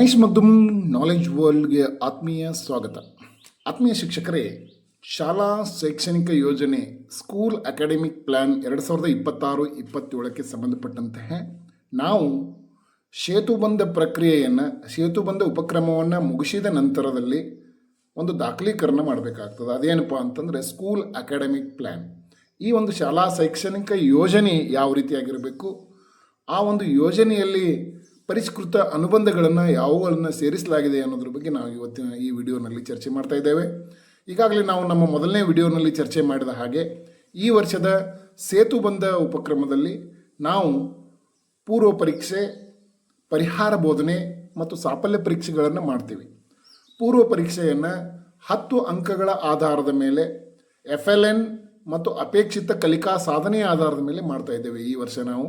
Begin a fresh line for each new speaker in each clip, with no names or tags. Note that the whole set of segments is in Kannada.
ನೈಸ್ ಮಗ್ದುಮ್ ನಾಲೆಜ್ ವರ್ಲ್ಡ್ಗೆ ಆತ್ಮೀಯ ಸ್ವಾಗತ. ಆತ್ಮೀಯ ಶಿಕ್ಷಕರೇ, ಶಾಲಾ ಶೈಕ್ಷಣಿಕ ಯೋಜನೆ ಸ್ಕೂಲ್ ಅಕಾಡೆಮಿಕ್ ಪ್ಲ್ಯಾನ್ 2026-27ಕ್ಕೆ ಸಂಬಂಧಪಟ್ಟಂತಹ ನಾವು ಸೇತುಬಂಧ ಉಪಕ್ರಮವನ್ನು ಮುಗಿಸಿದ ನಂತರದಲ್ಲಿ ಒಂದು ದಾಖಲೀಕರಣ ಮಾಡಬೇಕಾಗ್ತದೆ. ಅದೇನಪ್ಪ ಅಂತಂದರೆ ಸ್ಕೂಲ್ ಅಕಾಡೆಮಿಕ್ ಪ್ಲ್ಯಾನ್. ಈ ಒಂದು ಶಾಲಾ ಶೈಕ್ಷಣಿಕ ಯೋಜನೆ ಯಾವ ರೀತಿಯಾಗಿರಬೇಕು, ಆ ಒಂದು ಯೋಜನೆಯಲ್ಲಿ ಪರಿಷ್ಕೃತ ಅನುಬಂಧಗಳನ್ನು ಯಾವುಗಳನ್ನು ಸೇರಿಸಲಾಗಿದೆ ಅನ್ನೋದ್ರ ಬಗ್ಗೆ ನಾವು ಇವತ್ತಿನ ಈ ವಿಡಿಯೋನಲ್ಲಿ ಚರ್ಚೆ ಮಾಡ್ತಾ ಇದ್ದೇವೆ. ಈಗಾಗಲೇ ನಾವು ನಮ್ಮ ಮೊದಲನೇ ವಿಡಿಯೋನಲ್ಲಿ ಚರ್ಚೆ ಮಾಡಿದ ಹಾಗೆ ಈ ವರ್ಷದ ಸೇತುಬಂಧ ಉಪಕ್ರಮದಲ್ಲಿ ನಾವು ಪೂರ್ವ ಪರೀಕ್ಷೆ, ಪರಿಹಾರ ಬೋಧನೆ ಮತ್ತು ಸಾಫಲ್ಯ ಪರೀಕ್ಷೆಗಳನ್ನು ಮಾಡ್ತೀವಿ. ಪೂರ್ವ ಪರೀಕ್ಷೆಯನ್ನು 10 ಅಂಕಗಳ ಆಧಾರದ ಮೇಲೆ FLN ಮತ್ತು ಅಪೇಕ್ಷಿತ ಕಲಿಕಾ ಸಾಧನೆಯ ಆಧಾರದ ಮೇಲೆ ಮಾಡ್ತಾ ಇದ್ದೇವೆ. ಈ ವರ್ಷ ನಾವು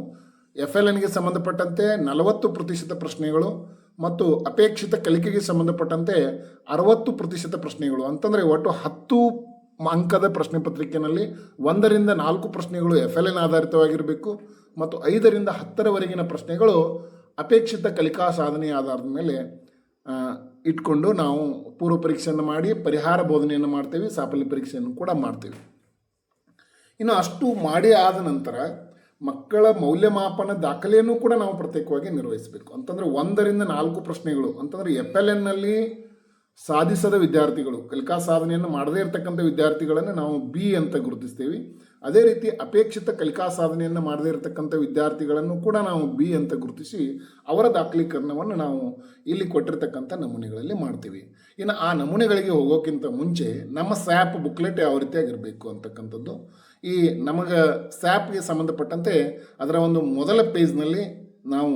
FLNಗೆ ಸಂಬಂಧಪಟ್ಟಂತೆ 40% ಪ್ರಶ್ನೆಗಳು ಮತ್ತು ಅಪೇಕ್ಷಿತ ಕಲಿಕೆಗೆ ಸಂಬಂಧಪಟ್ಟಂತೆ 60% ಪ್ರಶ್ನೆಗಳು, ಅಂತಂದರೆ ಒಟ್ಟು 10 ಅಂಕದ ಪ್ರಶ್ನೆ ಪತ್ರಿಕೆಯಲ್ಲಿ 1ರಿಂದ 4 ಪ್ರಶ್ನೆಗಳು FLN ಆಧಾರಿತವಾಗಿರಬೇಕು ಮತ್ತು 5ರಿಂದ 10ರವರೆಗಿನ ಪ್ರಶ್ನೆಗಳು ಅಪೇಕ್ಷಿತ ಕಲಿಕಾ ಸಾಧನೆಯ ಆಧಾರದ ಮೇಲೆ ಇಟ್ಕೊಂಡು ನಾವು ಪೂರ್ವ ಪರೀಕ್ಷೆಯನ್ನು ಮಾಡಿ ಪರಿಹಾರ ಬೋಧನೆಯನ್ನು ಮಾಡ್ತೇವೆ, ಸಾಫಲ್ಯ ಪರೀಕ್ಷೆಯನ್ನು ಕೂಡ ಮಾಡ್ತೇವೆ. ಇನ್ನು ಅಷ್ಟು ಮಾಡಿ ಆದ ನಂತರ ಮಕ್ಕಳ ಮೌಲ್ಯಮಾಪನ ದಾಖಲೆಯನ್ನು ಕೂಡ ನಾವು ಪ್ರತ್ಯೇಕವಾಗಿ ನಿರ್ವಹಿಸಬೇಕು. ಅಂತಂದರೆ 1ರಿಂದ 4 ಪ್ರಶ್ನೆಗಳು, ಅಂತಂದರೆ FLNನಲ್ಲಿ ಸಾಧಿಸದ ವಿದ್ಯಾರ್ಥಿಗಳು, ಕಲಿಕಾ ಸಾಧನೆಯನ್ನು ಮಾಡದೇ ಇರತಕ್ಕಂಥ ವಿದ್ಯಾರ್ಥಿಗಳನ್ನು ನಾವು B ಅಂತ ಗುರುತಿಸ್ತೀವಿ. ಅದೇ ರೀತಿ ಅಪೇಕ್ಷಿತ ಕಲಿಕಾ ಸಾಧನೆಯನ್ನು ಮಾಡದೇ ಇರತಕ್ಕಂಥ ವಿದ್ಯಾರ್ಥಿಗಳನ್ನು ಕೂಡ ನಾವು B ಅಂತ ಗುರುತಿಸಿ ಅವರ ದಾಖಲೀಕರಣವನ್ನು ನಾವು ಇಲ್ಲಿ ಕೊಟ್ಟಿರ್ತಕ್ಕಂಥ ನಮೂನೆಗಳಲ್ಲಿ ಮಾಡ್ತೀವಿ. ಇನ್ನು ಆ ನಮೂನೆಗಳಿಗೆ ಹೋಗೋಕ್ಕಿಂತ ಮುಂಚೆ ನಮ್ಮ ಸ್ಯಾಪ್ ಬುಕ್ಲೆಟ್ ಯಾವ ರೀತಿಯಾಗಿರಬೇಕು ಅಂತಕ್ಕಂಥದ್ದು, ಈ ನಮಗೆ ಸ್ಯಾಪ್ಗೆ ಸಂಬಂಧಪಟ್ಟಂತೆ ಅದರ ಒಂದು ಮೊದಲ ಪೇಜ್ನಲ್ಲಿ ನಾವು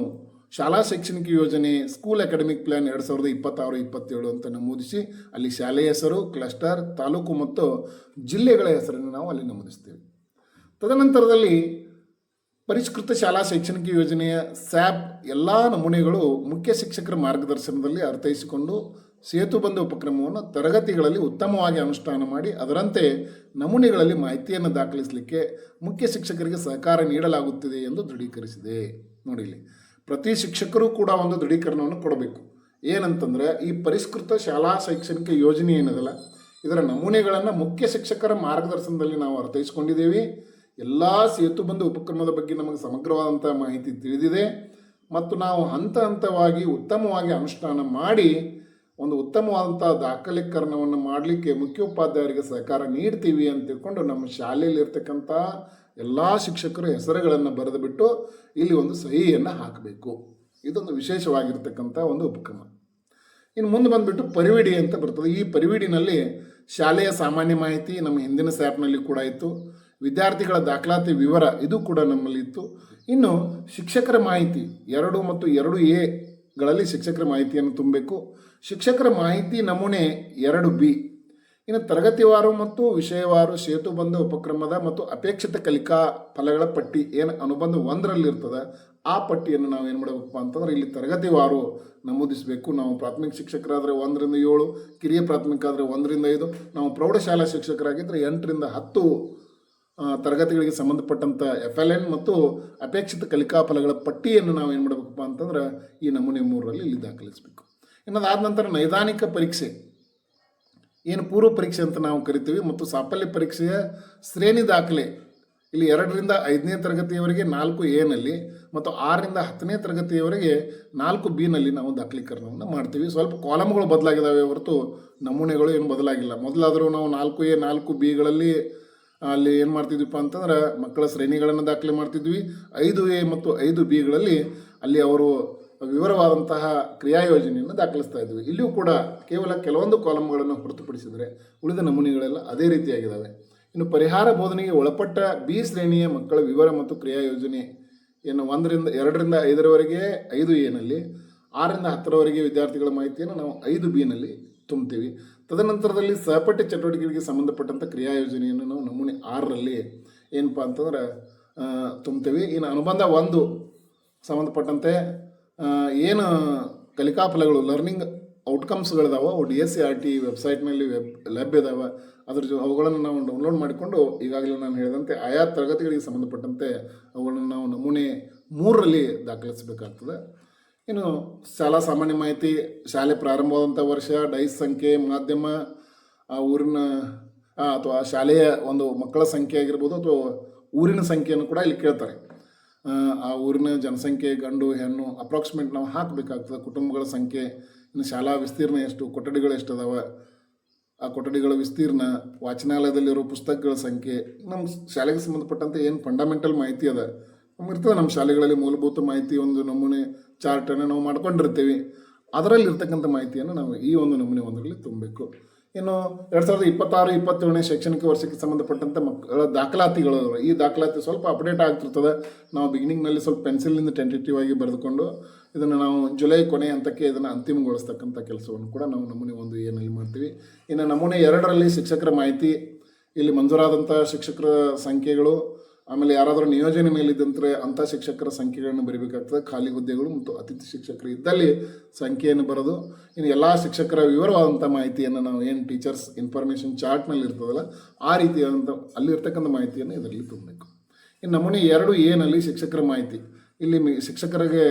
ಶಾಲಾ ಶೈಕ್ಷಣಿಕ ಯೋಜನೆ ಸ್ಕೂಲ್ ಅಕಾಡೆಮಿಕ್ ಪ್ಲ್ಯಾನ್ 2026-27 ಅಂತ ನಮೂದಿಸಿ ಅಲ್ಲಿ ಶಾಲೆಯ ಹೆಸರು, ಕ್ಲಸ್ಟರ್, ತಾಲೂಕು ಮತ್ತು ಜಿಲ್ಲೆಗಳ ಹೆಸರನ್ನು ನಾವು ಅಲ್ಲಿ ನಮೂದಿಸ್ತೇವೆ. ತದನಂತರದಲ್ಲಿ ಪರಿಷ್ಕೃತ ಶಾಲಾ ಶೈಕ್ಷಣಿಕ ಯೋಜನೆಯ ಸ್ಯಾಪ್ ಎಲ್ಲ ನಮೂನೆಗಳು ಮುಖ್ಯ ಶಿಕ್ಷಕರ ಮಾರ್ಗದರ್ಶನದಲ್ಲಿ ಅರ್ಥೈಸಿಕೊಂಡು ಸೇತುಬಂಧ ಉಪಕ್ರಮವನ್ನು ತರಗತಿಗಳಲ್ಲಿ ಉತ್ತಮವಾಗಿ ಅನುಷ್ಠಾನ ಮಾಡಿ ಅದರಂತೆ ನಮೂನೆಗಳಲ್ಲಿ ಮಾಹಿತಿಯನ್ನು ದಾಖಲಿಸಲಿಕ್ಕೆ ಮುಖ್ಯ ಶಿಕ್ಷಕರಿಗೆ ಸಹಕಾರ ನೀಡಲಾಗುತ್ತಿದೆ ಎಂದು ದೃಢೀಕರಿಸಿದೆ. ನೋಡಿಲಿ, ಪ್ರತಿ ಶಿಕ್ಷಕರು ಕೂಡ ಒಂದು ದೃಢೀಕರಣವನ್ನು ಕೊಡಬೇಕು. ಏನಂತಂದರೆ, ಈ ಪರಿಷ್ಕೃತ ಶಾಲಾ ಶೈಕ್ಷಣಿಕ ಯೋಜನೆ ಏನದಲ್ಲ, ಇದರ ನಮೂನೆಗಳನ್ನು ಮುಖ್ಯ ಶಿಕ್ಷಕರ ಮಾರ್ಗದರ್ಶನದಲ್ಲಿ ನಾವು ಅರ್ಥೈಸ್ಕೊಂಡಿದ್ದೇವೆ. ಎಲ್ಲ ಸೇತುಬಂಧ ಉಪಕ್ರಮದ ಬಗ್ಗೆ ನಮಗೆ ಸಮಗ್ರವಾದಂಥ ಮಾಹಿತಿ ತಿಳಿದಿದೆ ಮತ್ತು ನಾವು ಹಂತ ಹಂತವಾಗಿ ಉತ್ತಮವಾಗಿ ಅನುಷ್ಠಾನ ಮಾಡಿ ಒಂದು ಉತ್ತಮವಾದಂಥ ದಾಖಲೀಕರಣವನ್ನು ಮಾಡಲಿಕ್ಕೆ ಮುಖ್ಯೋಪಾಧ್ಯಾಯರಿಗೆ ಸಹಕಾರ ನೀಡ್ತೀವಿ ಅಂತ ತಿಳ್ಕೊಂಡು ನಮ್ಮ ಶಾಲೆಯಲ್ಲಿರ್ತಕ್ಕಂಥ ಎಲ್ಲ ಶಿಕ್ಷಕರ ಹೆಸರುಗಳನ್ನು ಬರೆದು ಬಿಟ್ಟು ಇಲ್ಲಿ ಒಂದು ಸಹಿಯನ್ನು ಹಾಕಬೇಕು. ಇದೊಂದು ವಿಶೇಷವಾಗಿರ್ತಕ್ಕಂಥ ಒಂದು ಉಪಕ್ರಮ. ಇನ್ನು ಮುಂದೆ ಬಂದುಬಿಟ್ಟು ಪರಿವಿಡಿ ಅಂತ ಬರ್ತದೆ. ಈ ಪರಿವಿಡಿನಲ್ಲಿ ಶಾಲೆಯ ಸಾಮಾನ್ಯ ಮಾಹಿತಿ ನಮ್ಮ ಹಿಂದಿನ ಸ್ಯಾಪ್ನಲ್ಲಿ ಕೂಡ ಇತ್ತು. ವಿದ್ಯಾರ್ಥಿಗಳ ದಾಖಲಾತಿ ವಿವರ ಇದು ಕೂಡ ನಮ್ಮಲ್ಲಿ ಇತ್ತು. ಇನ್ನು ಶಿಕ್ಷಕರ ಮಾಹಿತಿ 2 ಮತ್ತು 2A ಶಿಕ್ಷಕರ ಮಾಹಿತಿಯನ್ನು ತುಂಬಬೇಕು. ಶಿಕ್ಷಕರ ಮಾಹಿತಿ ನಮೂನೆ 2B. ಇನ್ನು ತರಗತಿವಾರು ಮತ್ತು ವಿಷಯವಾರು ಸೇತುಬಂಧ ಉಪಕ್ರಮದ ಮತ್ತು ಅಪೇಕ್ಷಿತ ಕಲಿಕಾ ಫಲಗಳ ಪಟ್ಟಿ ಏನು ಅನುಬಂಧ 1ರಲ್ಲಿರ್ತದೆ, ಆ ಪಟ್ಟಿಯನ್ನು ನಾವು ಏನು ಮಾಡಬೇಕಪ್ಪ ಅಂತಂದ್ರೆ ಇಲ್ಲಿ ತರಗತಿವಾರು ನಮೂದಿಸಬೇಕು. ನಾವು ಪ್ರಾಥಮಿಕ ಶಿಕ್ಷಕರಾದರೆ 1ರಿಂದ 7, ಕಿರಿಯ ಪ್ರಾಥಮಿಕ ಆದರೆ 1ರಿಂದ 5, ನಾವು ಪ್ರೌಢಶಾಲಾ ಶಿಕ್ಷಕರಾಗಿದ್ದರೆ 8ರಿಂದ 10 ತರಗತಿಗಳಿಗೆ ಸಂಬಂಧಪಟ್ಟಂಥ FLN ಮತ್ತು ಅಪೇಕ್ಷಿತ ಕಲಿಕಾ ಫಲಗಳ ಪಟ್ಟಿಯನ್ನು ನಾವು ಏನು ಮಾಡಬೇಕಪ್ಪ ಅಂತಂದ್ರೆ ಈ ನಮೂನೆ 3ರಲ್ಲಿ ಇಲ್ಲಿ ದಾಖಲಿಸಬೇಕು. ಇನ್ನದಾದ ನಂತರ ನೈದಾನಿಕ ಪರೀಕ್ಷೆ ಏನು ಪೂರ್ವ ಪರೀಕ್ಷೆ ಅಂತ ನಾವು ಕರಿತೀವಿ ಮತ್ತು ಸಾಫಲ್ಯ ಪರೀಕ್ಷೆಯ ಶ್ರೇಣಿ ದಾಖಲೆ ಇಲ್ಲಿ 2ರಿಂದ 5ನೇ ತರಗತಿಯವರೆಗೆ 4A ಮತ್ತು 6ರಿಂದ 10ನೇ ತರಗತಿಯವರೆಗೆ 4B ನಾವು ದಾಖಲೀಕರಣವನ್ನು ಮಾಡ್ತೀವಿ. ಸ್ವಲ್ಪ ಕಾಲಮ್ಗಳು ಬದಲಾಗಿದ್ದಾವೆ ಹೊರತು ನಮೂನೆಗಳು ಏನು ಬದಲಾಗಿಲ್ಲ. ಮೊದಲಾದರೂ ನಾವು 4A 4B ಅಲ್ಲಿ ಏನು ಮಾಡ್ತಿದ್ವಿಪ್ಪ ಅಂತಂದ್ರೆ ಮಕ್ಕಳ ಶ್ರೇಣಿಗಳನ್ನು ದಾಖಲೆ ಮಾಡ್ತಿದ್ವಿ. 5A ಮತ್ತು 5B ಅಲ್ಲಿ ಅವರು ವಿವರವಾದಂತಹ ಕ್ರಿಯಾಯೋಜನೆಯನ್ನು ದಾಖಲಿಸ್ತಾ ಇದ್ವಿ. ಇಲ್ಲಿಯೂ ಕೂಡ ಕೇವಲ ಕೆಲವೊಂದು ಕಾಲಮ್ಗಳನ್ನು ಹೊರತುಪಡಿಸಿದರೆ ಉಳಿದ ನಮೂನೆಗಳೆಲ್ಲ ಅದೇ ರೀತಿಯಾಗಿದ್ದಾವೆ. ಇನ್ನು ಪರಿಹಾರ ಬೋಧನೆಗೆ ಒಳಪಟ್ಟ B ಶ್ರೇಣಿಯ ಮಕ್ಕಳ ವಿವರ ಮತ್ತು ಕ್ರಿಯಾಯೋಜನೆ ಏನು 2ರಿಂದ 5ರವರೆಗೆ 5A 6ರಿಂದ 10ರವರೆಗೆ ವಿದ್ಯಾರ್ಥಿಗಳ ಮಾಹಿತಿಯನ್ನು ನಾವು 5B ತುಂಬ್ತೀವಿ. ತದನಂತರದಲ್ಲಿ ಸಹಪಠ್ಯ ಚಟುವಟಿಕೆಗಳಿಗೆ ಸಂಬಂಧಪಟ್ಟಂಥ ಕ್ರಿಯಾಯೋಜನೆಯನ್ನು ನಾವು ನಮೂನೆ 6ರಲ್ಲಿ ಏನಪ್ಪ ಅಂತಂದ್ರೆ ತುಂಬ್ತೀವಿ. ಇನ್ನು ಅನುಬಂಧ 1 ಸಂಬಂಧಪಟ್ಟಂತೆ ಏನು ಕಲಿಕಾ ಫಲಗಳು ಲರ್ನಿಂಗ್ ಔಟ್ಕಮ್ಸ್ಗಳಿದಾವೆ ಅವು DSCRT ವೆಬ್ಸೈಟ್ನಲ್ಲಿ ಲಭ್ಯ ಇದಾವೆ. ಅವುಗಳನ್ನು ನಾವು ಡೌನ್ಲೋಡ್ ಮಾಡಿಕೊಂಡು ಈಗಾಗಲೇ ನಾನು ಹೇಳಿದಂತೆ ಆಯಾ ತರಗತಿಗಳಿಗೆ ಸಂಬಂಧಪಟ್ಟಂತೆ ಅವುಗಳನ್ನು ನಾವು ನಮೂನೆ 3ರಲ್ಲಿ ದಾಖಲಿಸಬೇಕಾಗ್ತದೆ. ಇನ್ನು ಶಾಲಾ ಸಾಮಾನ್ಯ ಮಾಹಿತಿ, ಶಾಲೆ ಪ್ರಾರಂಭವಾದಂಥ ವರ್ಷ, ಡೈಸ್ ಸಂಖ್ಯೆ, ಮಾಧ್ಯಮ, ಆ ಊರಿನ ಅಥವಾ ಶಾಲೆಯ ಒಂದು ಮಕ್ಕಳ ಸಂಖ್ಯೆ ಆಗಿರ್ಬೋದು ಅಥವಾ ಊರಿನ ಸಂಖ್ಯೆಯನ್ನು ಕೂಡ ಇಲ್ಲಿ ಕೇಳ್ತಾರೆ. ಆ ಊರಿನ ಜನಸಂಖ್ಯೆ, ಗಂಡು ಹೆಣ್ಣು ಅಪ್ರಾಕ್ಸಿಮೇಟ್ ನಾವು ಹಾಕಬೇಕಾಗ್ತದೆ. ಕುಟುಂಬಗಳ ಸಂಖ್ಯೆ, ಇನ್ನು ಶಾಲಾ ವಿಸ್ತೀರ್ಣ ಎಷ್ಟು, ಕೊಠಡಿಗಳು ಎಷ್ಟು ಅದಾವೆ, ಆ ಕೊಠಡಿಗಳ ವಿಸ್ತೀರ್ಣ, ವಾಚನಾಲಯದಲ್ಲಿರೋ ಪುಸ್ತಕಗಳ ಸಂಖ್ಯೆ, ನಮ್ಮ ಶಾಲೆಗೆ ಸಂಬಂಧಪಟ್ಟಂತೆ ಏನು ಫಂಡಮೆಂಟಲ್ ಮಾಹಿತಿ ಅದ ಇರ್ತದೆ. ನಮ್ಮ ಶಾಲೆಗಳಲ್ಲಿ ಮೂಲಭೂತ ಮಾಹಿತಿ ಒಂದು ನಮೂನೆ ಚಾರ್ಟನ್ನು ನಾವು ಮಾಡ್ಕೊಂಡಿರ್ತೀವಿ. ಅದರಲ್ಲಿ ಇರ್ತಕ್ಕಂಥ ಮಾಹಿತಿಯನ್ನು ನಾವು ಈ ಒಂದು ನಮೂನೆ ಒಂದರಲ್ಲಿ ತುಂಬಬೇಕು. ಇನ್ನು 2026-27ನೇ ಶೈಕ್ಷಣಿಕ ವರ್ಷಕ್ಕೆ ಸಂಬಂಧಪಟ್ಟಂಥ ಮಕ್ಕಳ ದಾಖಲಾತಿಗಳು, ಈ ದಾಖಲಾತಿ ಸ್ವಲ್ಪ ಅಪ್ಡೇಟ್ ಆಗ್ತಿರ್ತದೆ. ನಾವು ಬಿಗಿನಿಂಗ್ನಲ್ಲಿ ಸ್ವಲ್ಪ ಪೆನ್ಸಿಲಿಂದ ಟೆಂಟೇಟಿವ್ ಆಗಿ ಬರೆದುಕೊಂಡು ಇದನ್ನು ನಾವು ಜುಲೈ ಕೊನೆ ಹಂತಕ್ಕೆ ಇದನ್ನು ಅಂತಿಮಗೊಳಿಸ್ತಕ್ಕಂಥ ಕೆಲಸವನ್ನು ಕೂಡ ನಾವು ನಮೂನೆ 1 ಏನಲ್ಲಿ ಮಾಡ್ತೀವಿ. ಇನ್ನು ನಮೂನೆ 2ರಲ್ಲಿ ಶಿಕ್ಷಕರ ಮಾಹಿತಿ, ಇಲ್ಲಿ ಮಂಜೂರಾದಂಥ ಶಿಕ್ಷಕರ ಸಂಖ್ಯೆಗಳು, ಆಮೇಲೆ ಯಾರಾದರೂ ನಿಯೋಜನೆ ಮೇಲಿದ್ದಂದರೆ ಅಂಥ ಶಿಕ್ಷಕರ ಸಂಖ್ಯೆಗಳನ್ನು ಬರೀಬೇಕಾಗ್ತದೆ. ಖಾಲಿ ಹುದ್ದೆಗಳು ಮತ್ತು ಅತಿಥಿ ಶಿಕ್ಷಕರು ಇದ್ದಲ್ಲಿ ಸಂಖ್ಯೆಯನ್ನು ಬರೋದು. ಇನ್ನು ಎಲ್ಲ ಶಿಕ್ಷಕರ ವಿವರವಾದಂಥ ಮಾಹಿತಿಯನ್ನು ನಾವು ಏನು ಟೀಚರ್ಸ್ ಇನ್ಫಾರ್ಮೇಷನ್ ಚಾರ್ಟ್ನಲ್ಲಿ ಇರ್ತದಲ್ಲ ಆ ರೀತಿಯಾದಂಥ ಅಲ್ಲಿರ್ತಕ್ಕಂಥ ಮಾಹಿತಿಯನ್ನು ಇದರಲ್ಲಿ ತುಂಬಬೇಕು. ಇನ್ನು ನಮೂನೆ 2A ಶಿಕ್ಷಕರ ಮಾಹಿತಿ, ಇಲ್ಲಿ ಶಿಕ್ಷಕರಿಗೆ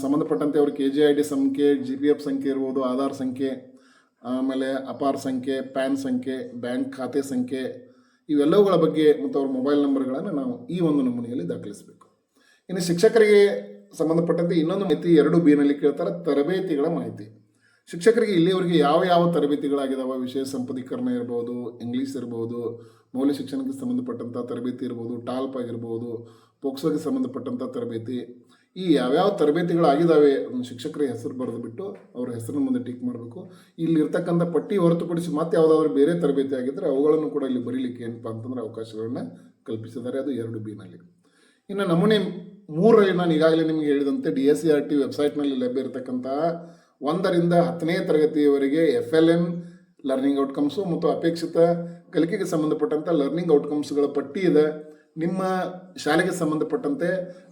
ಸಂಬಂಧಪಟ್ಟಂತೆ ಅವ್ರ KGID ಸಂಖ್ಯೆ, GPF ಸಂಖ್ಯೆ ಇರ್ಬೋದು, ಆಧಾರ್ ಸಂಖ್ಯೆ, ಆಮೇಲೆ ಅಪಾರ್ ಸಂಖ್ಯೆ, ಪ್ಯಾನ್ ಸಂಖ್ಯೆ, ಬ್ಯಾಂಕ್ ಖಾತೆ ಸಂಖ್ಯೆ, ಇವೆಲ್ಲವುಗಳ ಬಗ್ಗೆ ಮತ್ತು ಅವ್ರ ಮೊಬೈಲ್ ನಂಬರ್ಗಳನ್ನು ನಾವು ಈ ಒಂದು ನಮೂನೆಯಲ್ಲಿ ದಾಖಲಿಸಬೇಕು. ಇನ್ನು ಶಿಕ್ಷಕರಿಗೆ ಸಂಬಂಧಪಟ್ಟಂತೆ ಇನ್ನೊಂದು ಮಾಹಿತಿ 2B ಕೇಳ್ತಾರೆ, ತರಬೇತಿಗಳ ಮಾಹಿತಿ. ಶಿಕ್ಷಕರಿಗೆ ಇಲ್ಲಿವರೆಗೆ ಯಾವ ಯಾವ ತರಬೇತಿಗಳಾಗಿದ್ದಾವೆ, ವಿಷಯ ಸಂಪದೀಕರಣ ಇರ್ಬೋದು, ಇಂಗ್ಲೀಷ್ ಇರ್ಬೋದು, ಮೌಲ್ಯ ಶಿಕ್ಷಣಕ್ಕೆ ಸಂಬಂಧಪಟ್ಟಂಥ ತರಬೇತಿ ಇರ್ಬೋದು, ಟಾಲ್ಪ್ ಆಗಿರ್ಬೋದು, ಪೋಕ್ಸೋಗೆ ಸಂಬಂಧಪಟ್ಟಂಥ ತರಬೇತಿ, ಈ ಯಾವ್ಯಾವ ತರಬೇತಿಗಳಾಗಿದ್ದಾವೆ ಶಿಕ್ಷಕರ ಹೆಸರು ಬರೆದು ಬಿಟ್ಟು ಅವ್ರ ಹೆಸರಿನ ಮುಂದೆ ಟಿಕ್ ಮಾಡಬೇಕು. ಇಲ್ಲಿ ಇರ್ತಕ್ಕಂಥ ಪಟ್ಟಿ ಹೊರತುಪಡಿಸಿ ಮತ್ತೆ ಯಾವುದಾದ್ರೂ ಬೇರೆ ತರಬೇತಿ ಆಗಿದ್ದರೆ ಅವುಗಳನ್ನು ಕೂಡ ಇಲ್ಲಿ ಬರೀಲಿಕ್ಕೆ ಏನಪ್ಪ ಅಂತಂದರೆ ಅವಕಾಶಗಳನ್ನು ಕಲ್ಪಿಸಿದ್ದಾರೆ. ಅದು 2B. ಇನ್ನು ನಮೂನೆ 3ರಲ್ಲಿ ನಾನು ಈಗಾಗಲೇ ನಿಮಗೆ ಹೇಳಿದಂತೆ DSCRT ವೆಬ್ಸೈಟ್ನಲ್ಲಿ ಲಭ್ಯ ಇರತಕ್ಕಂಥ 1ರಿಂದ 10ನೇ ತರಗತಿಯವರೆಗೆ FLN ಲರ್ನಿಂಗ್ ಔಟ್ಕಮ್ಸು ಮತ್ತು ಅಪೇಕ್ಷಿತ ಕಲಿಕೆಗೆ ಸಂಬಂಧಪಟ್ಟಂಥ ಲರ್ನಿಂಗ್ ಔಟ್ಕಮ್ಸ್ಗಳ ಪಟ್ಟಿ ಇದೆ. ನಿಮ್ಮ ಶಾಲೆಗೆ ಸಂಬಂಧಪಟ್ಟಂತೆ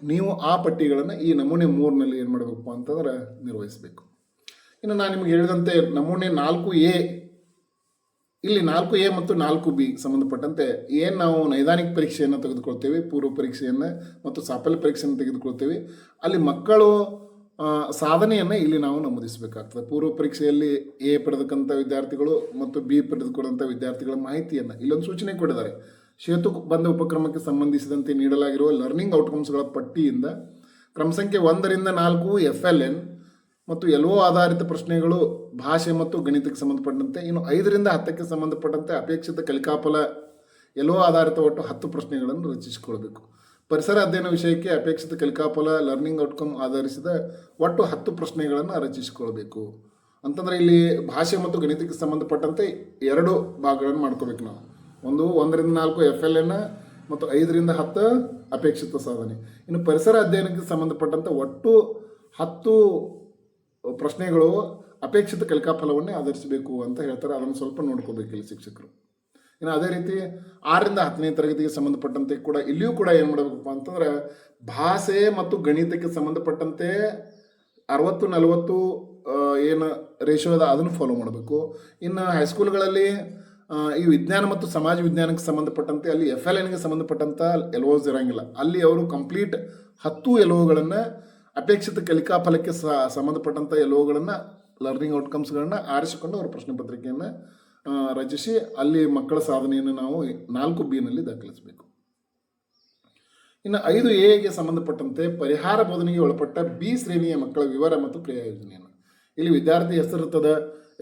ನೀವು ಆ ಪಟ್ಟಿಗಳನ್ನು ಈ ನಮೂನೆ 3ನಲ್ಲಿ ಏನು ಮಾಡಬೇಕು ಅಂತಂದ್ರೆ ನಿರ್ವಹಿಸಬೇಕು. ಇನ್ನು ನಾನು ನಿಮಗೆ ಹೇಳಿದಂತೆ ನಮೂನೆ 4A, ಇಲ್ಲಿ 4A ಮತ್ತು 4B ಸಂಬಂಧಪಟ್ಟಂತೆ ಏನು ನಾವು ನೈದಾನಿಕ ಪರೀಕ್ಷೆಯನ್ನು ತೆಗೆದುಕೊಳ್ತೇವೆ, ಪೂರ್ವ ಪರೀಕ್ಷೆಯನ್ನು ಮತ್ತು ಸಾಫಲ್ಯ ಪರೀಕ್ಷೆಯನ್ನು ತೆಗೆದುಕೊಳ್ತೇವೆ, ಅಲ್ಲಿ ಮಕ್ಕಳು ಸಾಧನೆಯನ್ನು ಇಲ್ಲಿ ನಾವು ನಮೂದಿಸಬೇಕಾಗ್ತದೆ. ಪೂರ್ವ ಪರೀಕ್ಷೆಯಲ್ಲಿ A ಪಡೆದಕ್ಕಂಥ ವಿದ್ಯಾರ್ಥಿಗಳು ಮತ್ತು B ಪಡೆದುಕೊಂಡಂಥ ವಿದ್ಯಾರ್ಥಿಗಳ ಮಾಹಿತಿಯನ್ನು ಇಲ್ಲೊಂದು ಸೂಚನೆ ಕೊಟ್ಟಿದ್ದಾರೆ. ಸೇತು ಬಂಧ ಉಪಕ್ರಮಕ್ಕೆ ಸಂಬಂಧಿಸಿದಂತೆ ನೀಡಲಾಗಿರುವ ಲರ್ನಿಂಗ್ ಔಟ್ಕಮ್ಸ್ಗಳ ಪಟ್ಟಿಯಿಂದ ಕ್ರಮ ಸಂಖ್ಯೆ 1ರಿಂದ 4 FLN ಮತ್ತು LO ಆಧಾರಿತ ಪ್ರಶ್ನೆಗಳು, ಭಾಷೆ ಮತ್ತು ಗಣಿತಕ್ಕೆ ಸಂಬಂಧಪಟ್ಟಂತೆ, ಇನ್ನು 5ರಿಂದ 10ಕ್ಕೆ ಸಂಬಂಧಪಟ್ಟಂತೆ ಅಪೇಕ್ಷಿತ ಕಲಿಕಾಫಲ LO ಆಧಾರಿತ ಒಟ್ಟು 10 ಪ್ರಶ್ನೆಗಳನ್ನು ರಚಿಸಿಕೊಳ್ಬೇಕು. ಪರಿಸರ ಅಧ್ಯಯನ ವಿಷಯಕ್ಕೆ ಅಪೇಕ್ಷಿತ ಕಲಿಕಾಫಲ ಲರ್ನಿಂಗ್ ಔಟ್ಕಮ್ ಆಧರಿಸಿದ ಒಟ್ಟು 10 ಪ್ರಶ್ನೆಗಳನ್ನು ರಚಿಸಿಕೊಳ್ಬೇಕು. ಅಂತಂದರೆ ಇಲ್ಲಿ ಭಾಷೆ ಮತ್ತು ಗಣಿತಕ್ಕೆ ಸಂಬಂಧಪಟ್ಟಂತೆ 2 ಭಾಗಗಳನ್ನು ಮಾಡ್ಕೋಬೇಕು ನಾವು. 1ರಿಂದ 4 FLN ಮತ್ತು 5ರಿಂದ 10 ಅಪೇಕ್ಷಿತ ಸಾಧನೆ. ಇನ್ನು ಪರಿಸರ ಅಧ್ಯಯನಕ್ಕೆ ಸಂಬಂಧಪಟ್ಟಂಥ ಒಟ್ಟು 10 ಪ್ರಶ್ನೆಗಳು ಅಪೇಕ್ಷಿತ ಕಲಿಕಾಫಲವನ್ನೇ ಆಧರಿಸಬೇಕು ಅಂತ ಹೇಳ್ತಾರೆ. ಅದನ್ನು ಸ್ವಲ್ಪ ನೋಡ್ಕೋಬೇಕಿಲ್ಲ ಶಿಕ್ಷಕರು. ಇನ್ನು ಅದೇ ರೀತಿ 6ರಿಂದ 10ನೇ ತರಗತಿಗೆ ಸಂಬಂಧಪಟ್ಟಂತೆ ಕೂಡ ಇಲ್ಲಿಯೂ ಕೂಡ ಏನು ಮಾಡಬೇಕಪ್ಪ ಅಂತಂದ್ರೆ ಭಾಷೆ ಮತ್ತು ಗಣಿತಕ್ಕೆ ಸಂಬಂಧಪಟ್ಟಂತೆ 60-40 ಏನು ರೇಷೋ ಅದ ಅದನ್ನು ಫಾಲೋ ಮಾಡಬೇಕು. ಇನ್ನು ಹೈಸ್ಕೂಲ್ಗಳಲ್ಲಿ ಈ ವಿಜ್ಞಾನ ಮತ್ತು ಸಮಾಜ ವಿಜ್ಞಾನಕ್ಕೆ ಸಂಬಂಧಪಟ್ಟಂತೆ ಅಲ್ಲಿ FLNಗೆ ಸಂಬಂಧಪಟ್ಟಂಥ LOs ಇರೋಂಗಿಲ್ಲ. ಅಲ್ಲಿ ಅವರು ಕಂಪ್ಲೀಟ್ 10 LOಗಳನ್ನು ಅಪೇಕ್ಷಿತ ಕಲಿಕಾಫಲಕ್ಕೆ ಸಂಬಂಧಪಟ್ಟಂಥ LOಗಳನ್ನು ಲರ್ನಿಂಗ್ ಔಟ್ಕಮ್ಸ್ಗಳನ್ನು ಆರಿಸಿಕೊಂಡು ಅವರ ಪ್ರಶ್ನೆ ಪತ್ರಿಕೆಯನ್ನು ರಚಿಸಿ ಅಲ್ಲಿ ಮಕ್ಕಳ ಸಾಧನೆಯನ್ನು ನಾವು 4B ದಾಖಲಿಸಬೇಕು. ಇನ್ನು 5Aಗೆ ಸಂಬಂಧಪಟ್ಟಂತೆ ಪರಿಹಾರ ಬೋಧನೆಗೆ ಒಳಪಟ್ಟ B ಶ್ರೇಣಿಯ ಮಕ್ಕಳ ವಿವರ ಮತ್ತು ಕ್ರಿಯಾ ಯೋಜನೆಯನ್ನು, ಇಲ್ಲಿ ವಿದ್ಯಾರ್ಥಿ ಹೆಸರಿರ್ತದೆ,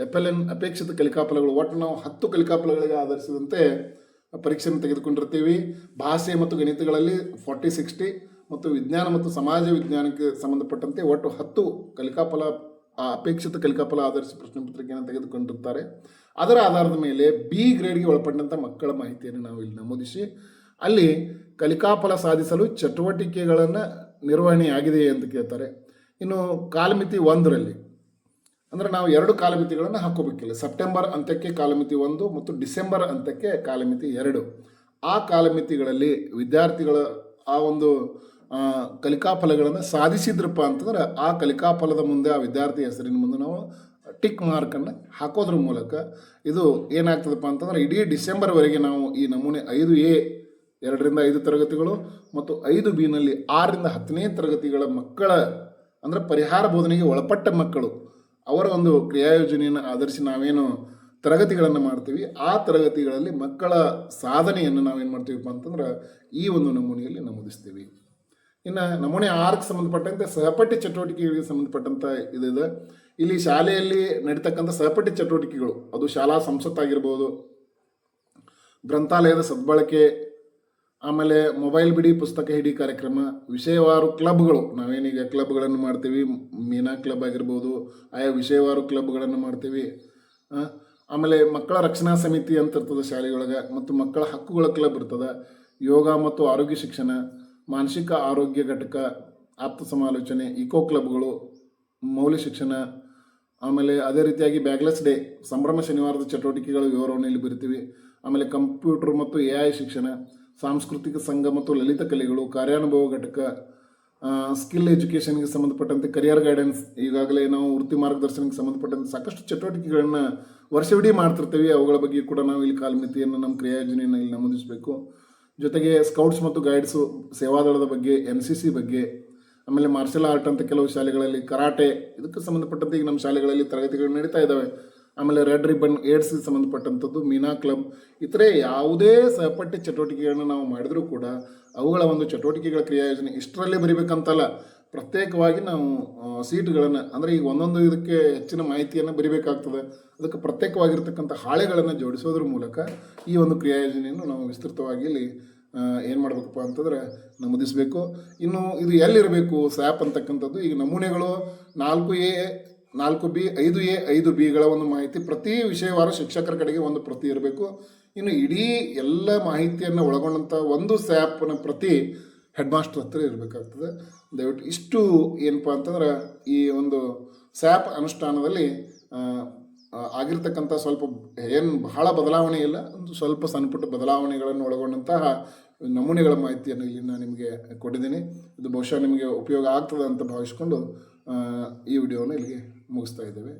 FLN ಅಪೇಕ್ಷಿತ ಕಲಿಕಾಫಲಗಳು, ಒಟ್ಟು ನಾವು 10 ಕಲಿಕಾಫಲಗಳಿಗೆ ಆಧರಿಸಿದಂತೆ ಪರೀಕ್ಷೆಯನ್ನು ತೆಗೆದುಕೊಂಡಿರ್ತೀವಿ. ಭಾಷೆ ಮತ್ತು ಗಣಿತಗಳಲ್ಲಿ 40-60 ಮತ್ತು ವಿಜ್ಞಾನ ಮತ್ತು ಸಮಾಜ ವಿಜ್ಞಾನಕ್ಕೆ ಸಂಬಂಧಪಟ್ಟಂತೆ ಒಟ್ಟು 10 ಕಲಿಕಾಫಲ ಅಪೇಕ್ಷಿತ ಕಲಿಕಾಫಲ ಆಧರಿಸಿ ಪ್ರಶ್ನೆ ಪತ್ರಿಕೆಯನ್ನು ತೆಗೆದುಕೊಂಡಿರ್ತಾರೆ. ಅದರ ಆಧಾರದ ಮೇಲೆ B ಗ್ರೇಡ್ಗೆ ಒಳಪಟ್ಟಂಥ ಮಕ್ಕಳ ಮಾಹಿತಿಯನ್ನು ನಾವು ಇಲ್ಲಿ ನಮೂದಿಸಿ ಅಲ್ಲಿ ಕಲಿಕಾಫಲ ಸಾಧಿಸಲು ಚಟುವಟಿಕೆಗಳನ್ನು ನಿರ್ವಹಣೆಯಾಗಿದೆಯೇ ಅಂತ ಕೇಳ್ತಾರೆ. ಇನ್ನು ಕಾಲಮಿತಿ 1ರಲ್ಲಿ ಅಂದರೆ ನಾವು 2 ಕಾಲಮಿತಿಗಳನ್ನು ಹಾಕೋಬೇಕಿಲ್ಲ. ಸೆಪ್ಟೆಂಬರ್ ಅಂತ್ಯಕ್ಕೆ ಕಾಲಮಿತಿ 1 ಮತ್ತು ಡಿಸೆಂಬರ್ ಅಂತ್ಯಕ್ಕೆ ಕಾಲಮಿತಿ 2. ಆ ಕಾಲಮಿತಿಗಳಲ್ಲಿ ವಿದ್ಯಾರ್ಥಿಗಳ ಆ ಒಂದು ಕಲಿಕಾಫಲಗಳನ್ನು ಸಾಧಿಸಿದ್ರಪ್ಪ ಅಂತಂದ್ರೆ ಆ ಕಲಿಕಾಫಲದ ಮುಂದೆ ಆ ವಿದ್ಯಾರ್ಥಿ ಹೆಸರಿನ ಮುಂದೆ ನಾವು ಟಿಕ್ ಮಾರ್ಕನ್ನು ಹಾಕೋದ್ರ ಮೂಲಕ ಇದು ಏನಾಗ್ತದಪ್ಪ ಅಂತಂದ್ರೆ ಇಡೀ ಡಿಸೆಂಬರ್ವರೆಗೆ ನಾವು ಈ ನಮೂನೆ 5A 2ರಿಂದ 5 ತರಗತಿಗಳು ಮತ್ತು 5B 6ರಿಂದ 10ನೇ ತರಗತಿಗಳ ಮಕ್ಕಳ ಅಂದರೆ ಪರಿಹಾರ ಬೋಧನೆಗೆ ಒಳಪಟ್ಟ ಮಕ್ಕಳು ಅವರ ಒಂದು ಕ್ರಿಯಾಯೋಜನೆಯನ್ನು ಆಧರಿಸಿ ನಾವೇನು ತರಗತಿಗಳನ್ನು ಮಾಡ್ತೀವಿ, ಆ ತರಗತಿಗಳಲ್ಲಿ ಮಕ್ಕಳ ಸಾಧನೆಯನ್ನು ನಾವೇನು ಮಾಡ್ತೀವಪ್ಪ ಅಂತಂದ್ರೆ ಈ ಒಂದು ನಮೂನೆಯಲ್ಲಿ ನಮೂದಿಸ್ತೀವಿ. ಇನ್ನು ನಮೂನೆ 6ಕ್ಕೆ ಸಂಬಂಧಪಟ್ಟಂತೆ ಸಹಪಠ್ಯ ಚಟುವಟಿಕೆಗಳಿಗೆ ಸಂಬಂಧಪಟ್ಟಂಥ ಇದಿದೆ. ಇಲ್ಲಿ ಶಾಲೆಯಲ್ಲಿ ನಡೀತಕ್ಕಂಥ ಸಹಪಠ್ಯ ಚಟುವಟಿಕೆಗಳು, ಅದು ಶಾಲಾ ಸಂಸತ್ತಾಗಿರ್ಬೋದು, ಗ್ರಂಥಾಲಯದ ಸದ್ಬಳಕೆ, ಆಮೇಲೆ ಮೊಬೈಲ್ ಬಿಡಿ ಪುಸ್ತಕ ಹಿಡಿ ಕಾರ್ಯಕ್ರಮ, ವಿಷಯವಾರು ಕ್ಲಬ್ಗಳು, ನಾವೇನೀಗ ಕ್ಲಬ್ಗಳನ್ನು ಮಾಡ್ತೀವಿ, ಮೀನಾ ಕ್ಲಬ್ ಆಗಿರ್ಬೋದು, ಆಯಾ ವಿಷಯವಾರು ಕ್ಲಬ್ಗಳನ್ನು ಮಾಡ್ತೀವಿ. ಆಮೇಲೆ ಮಕ್ಕಳ ರಕ್ಷಣಾ ಸಮಿತಿ ಅಂತ ಇರ್ತದೆ ಶಾಲೆಯೊಳಗೆ, ಮತ್ತು ಮಕ್ಕಳ ಹಕ್ಕುಗಳ ಕ್ಲಬ್ ಇರ್ತದೆ, ಯೋಗ ಮತ್ತು ಆರೋಗ್ಯ ಶಿಕ್ಷಣ, ಮಾನಸಿಕ ಆರೋಗ್ಯ ಘಟಕ, ಆಪ್ತ ಸಮಾಲೋಚನೆ, ಇಕೋ ಕ್ಲಬ್ಗಳು, ಮೌಲ್ಯ ಶಿಕ್ಷಣ. ಆಮೇಲೆ ಅದೇ ರೀತಿಯಾಗಿ ಬ್ಯಾಗ್ಲೆಸ್ ಡೇ, ಸಂಭ್ರಮ ಶನಿವಾರದ ಚಟುವಟಿಕೆಗಳು ವಿವರಣೆಯಲ್ಲಿ ಬರಿತೀವಿ. ಆಮೇಲೆ ಕಂಪ್ಯೂಟರ್ ಮತ್ತು AI ಶಿಕ್ಷಣ, ಸಾಂಸ್ಕೃತಿಕ ಸಂಘ ಮತ್ತು ಲಲಿತ ಕಲೆಗಳು, ಕಾರ್ಯಾನುಭವ ಘಟಕ, ಸ್ಕಿಲ್ ಎಜುಕೇಷನ್ಗೆ ಸಂಬಂಧಪಟ್ಟಂತೆ ಕರಿಯರ್ ಗೈಡೆನ್ಸ್, ಈಗಾಗಲೇ ನಾವು ವೃತ್ತಿ ಮಾರ್ಗದರ್ಶನಕ್ಕೆ ಸಂಬಂಧಪಟ್ಟಂತೆ ಸಾಕಷ್ಟು ಚಟುವಟಿಕೆಗಳನ್ನು ವರ್ಷವಿಡೀ ಮಾಡ್ತಿರ್ತೀವಿ. ಅವುಗಳ ಬಗ್ಗೆ ಕೂಡ ನಾವು ಇಲ್ಲಿ ಕಾಲಮಿತಿಯನ್ನು ನಮ್ಮ ಕ್ರಿಯಾಯೋಜನೆಯನ್ನು ಇಲ್ಲಿ ನಮೂದಿಸಬೇಕು. ಜೊತೆಗೆ ಸ್ಕೌಟ್ಸ್ ಮತ್ತು ಗೈಡ್ಸು, ಸೇವಾದಳದ ಬಗ್ಗೆ, NCC ಬಗ್ಗೆ, ಆಮೇಲೆ ಮಾರ್ಷಲ್ ಆರ್ಟ್ ಅಂತ ಕೆಲವು ಶಾಲೆಗಳಲ್ಲಿ, ಕರಾಟೆ, ಇದಕ್ಕೆ ಸಂಬಂಧಪಟ್ಟಂತೆ ಈಗ ನಮ್ಮ ಶಾಲೆಗಳಲ್ಲಿ ತರಗತಿಗಳು ನಡೀತಾ ಇದ್ದಾವೆ. ಆಮೇಲೆ ರೆಡ್ ರಿಬ್ಬನ್, ಏಡ್ಸ್ಗೆ ಸಂಬಂಧಪಟ್ಟಂಥದ್ದು, ಮೀನಾ ಕ್ಲಬ್, ಇತರೆ ಯಾವುದೇ ಸಹಪಠ್ಯ ಚಟುವಟಿಕೆಗಳನ್ನು ನಾವು ಮಾಡಿದರೂ ಕೂಡ ಅವುಗಳ ಒಂದು ಚಟುವಟಿಕೆಗಳ ಕ್ರಿಯಾಯೋಜನೆ ಇಷ್ಟರಲ್ಲೇ ಬರಿಬೇಕಂತಲ್ಲ, ಪ್ರತ್ಯೇಕವಾಗಿ ನಾವು ಸೀಟ್ಗಳನ್ನು, ಅಂದರೆ ಈಗ ಒಂದೊಂದು ಇದಕ್ಕೆ ಹೆಚ್ಚಿನ ಮಾಹಿತಿಯನ್ನು ಬರಿಬೇಕಾಗ್ತದೆ. ಅದಕ್ಕೆ ಪ್ರತ್ಯೇಕವಾಗಿರ್ತಕ್ಕಂಥ ಹಾಳೆಗಳನ್ನು ಜೋಡಿಸೋದ್ರ ಮೂಲಕ ಈ ಒಂದು ಕ್ರಿಯಾಯೋಜನೆಯನ್ನು ನಾವು ವಿಸ್ತೃತವಾಗಿ ಇಲ್ಲಿ ಏನು ಮಾಡಬೇಕಪ್ಪ ಅಂತಂದ್ರೆ ನಮೂದಿಸಬೇಕು. ಇನ್ನು ಇದು ಎಲ್ಲಿರಬೇಕು ಸ್ಯಾಪ್ ಅಂತಕ್ಕಂಥದ್ದು, ಈಗ ನಮೂನೆಗಳು 4A 4B 5A 5Bಗಳ ಒಂದು ಮಾಹಿತಿ ಪ್ರತಿ ವಿಷಯವಾರು ಶಿಕ್ಷಕರ ಕಡೆಗೆ ಒಂದು ಪ್ರತಿ ಇರಬೇಕು. ಇನ್ನು ಇಡೀ ಎಲ್ಲ ಮಾಹಿತಿಯನ್ನು ಒಳಗೊಂಡಂಥ ಒಂದು ಸ್ಯಾಪ್ನ ಪ್ರತಿ ಹೆಡ್ ಮಾಸ್ಟರ್ ಹತ್ರ ಇರಬೇಕಾಗ್ತದೆ. ದಯವಿಟ್ಟು ಇಷ್ಟು ಏನಪ್ಪ ಅಂತಂದ್ರೆ ಈ ಒಂದು ಸ್ಯಾಪ್ ಅನುಷ್ಠಾನದಲ್ಲಿ ಆಗಿರ್ತಕ್ಕಂಥ ಸ್ವಲ್ಪ ಏನು ಬಹಳ ಬದಲಾವಣೆ ಇಲ್ಲ, ಒಂದು ಸ್ವಲ್ಪ ಸಣ್ಣ ಪುಟ್ಟ ಬದಲಾವಣೆಗಳನ್ನು ಒಳಗೊಂಡಂತಹ ನಮೂನೆಗಳ ಮಾಹಿತಿಯನ್ನು ಇಲ್ಲಿ ನಾನು ನಿಮಗೆ ಕೊಟ್ಟಿದ್ದೀನಿ. ಇದು ಬಹುಶಃ ನಿಮಗೆ ಉಪಯೋಗ ಆಗ್ತದೆ ಅಂತ ಭಾವಿಸ್ಕೊಂಡು ಈ ವಿಡಿಯೋನ ಇಲ್ಲಿಗೆ ಮುಗಿಸ್ತಾ ಇದ್ದೇವೆ.